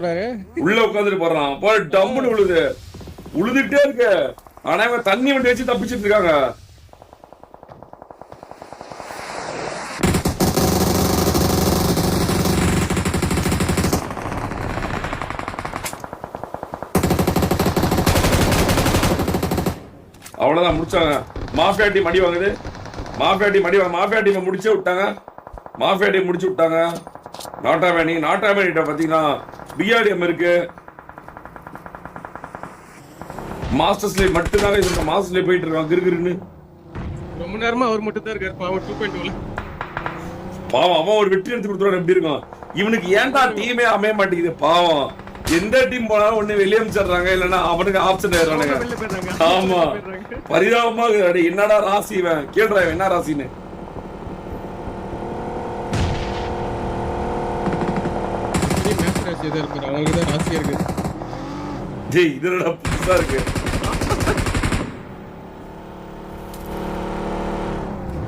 உள்ள உட்காந்துட்டு போறான் போல டம்முன்னு உழுது உழுதுட்டே இருக்கு. ஆனா இவங்க தண்ணி வண்டி வச்சு தப்பிச்சிட்டு இருக்காங்க. அவ்வளவுதான் முடிச்சாங்க. மாஃபியா டீம் அடி வாங்குது. மாஃபியா டீம் முடிச்சே விட்டாங்க. மாஃபியா டீம் முடிச்சு விட்டாங்க. நாட்டாமேனிட்ட பாத்தீங்கன்னா பிஆர்டிஎம் இருக்கு. மாஸ்டர்ஸ்ல மட்டும்தான் இந்த மாஸ்டர்ஸ்ல போயிட்டு இருக்கான் கிருகிருன்னு. ரொம்ப நேரமா அவர் மட்டும் தான் இருக்காரு. பாவம் 2.2ல பாவம் அவன் ஒரு வெற்றி எடுத்து கொடுத்துறான். எப்படி இருக்கும் இவனுக்கு? ஏன்டா டீமே அமைய மாட்டேங்குது பாவம். எந்த டீம் போனாலும் ஒண்ணு வெளியே அனுப்பிச்சிடுறாங்க, இல்லன்னா அவனுக்கு ஆப்ஷன் ஆயிடுறானுங்க. ஆமா பரிதாபமா என்னடா ராசி இவன். கேள்றா இவன் என்ன ராசின்னு. ஜெய் இதுல புதுசா இருக்கு.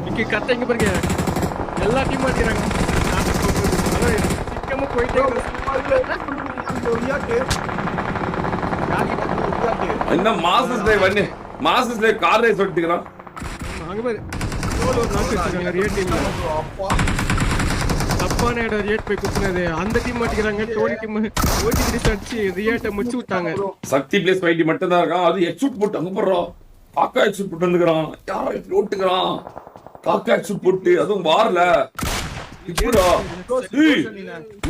இங்க கத்த இங்க பாருங்க எல்லா டீம் மாட்டிறாங்க. சீக்கிரமா போயிட்டே என்ன மாசஸ்ல கார் ரேஸ் ஓட்டிக்கிறான். அங்க பாரு ஒரு நாக்கு வச்சிருக்காங்க ரியல் டீம்ல. தப்பான இடம் ரியட் போய் குத்துனது அந்த டீம் மாட்டிக்கிறாங்க. டோனி டீம் ஓட்டி கிரிஸ் அடிச்சு ரியட்டை முடிச்சு விட்டாங்க. சக்தி பிளேஸ் ஃபைட்டி மட்டும் தான் இருக்கான். அது எக்ஸூட் போட்டு அங்க போடுறான். காக்கா எக்ஸூட் போட்டு வந்துக்கிறான். யாரோ இப்படி ஓட்டுக்கிறான். காக்கா எக்ஸூட் போட்டு அதுவும் வாரல. இப்படா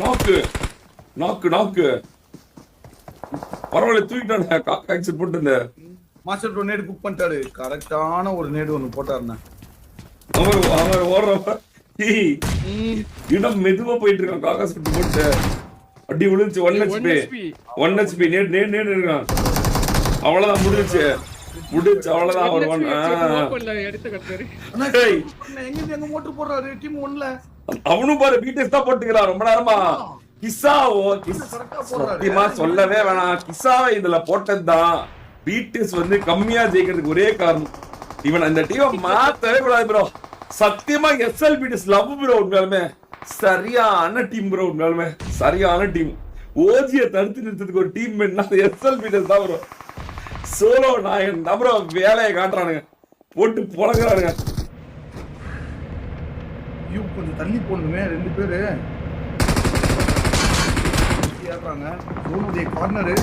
நாக்கு நாக்கு நாக்கு பரவாயில்ல தூக்கிட்டானே. காக்கா எக்ஸூட் போட்டு இருந்த மாஸ்டர் ப்ரோ நேடு குக் பண்ணிட்டாரு. கரெக்டான ஒரு நேடு ஒன்னு போட்டாருண்ணா. அவர் ஓடுறப்ப இடம் மெதுவா போயிட்டு இருக்கான். காக்கா எக்ஸூட் போட்டு அடி விழுந்துச்சு. 1 HP நேடு இருக்கான். அவ்வளவுதான் முடிஞ்சிச்சு. அவ்வளவுதான். அவர் எங்க மோட்டர் போடுறாரு டீம் 1ல. அவனும் பாரு பிடிஎஸ் தான் போட்டுக்கிறான் ரொம்ப நேரமா. சத்தியமா சொல்லவே வேணாம். கிசாவை இதுல போட்டதுதான் பிடிஎஸ் வந்து கம்மியா ஜெயிக்கிறதுக்கு ஒரே காரணம். இவன் அந்த டீமை மாத்தவே கூடாது ப்ரோ. சத்தியமா எஸ்எல் பிடிஎஸ் லவ் ப்ரோ. உண்மையாலுமே சரியான டீம் ப்ரோ. உண்மையாலுமே சரியான டீம். ஓஜியை தடுத்து நிறுத்ததுக்கு ஒரு டீம் வேணும்னா எஸ்எல் பிடிஎஸ் தான் ப்ரோ. சோலோ நாயன் தான் ப்ரோ. வேலையை காட்டுறானுங்க போட்டு புழங்குறானுங்க. கொஞ்சம் தள்ளி போடணுமே. 2 பேரு ஏறாங்க. சோனுடைய கார்னரு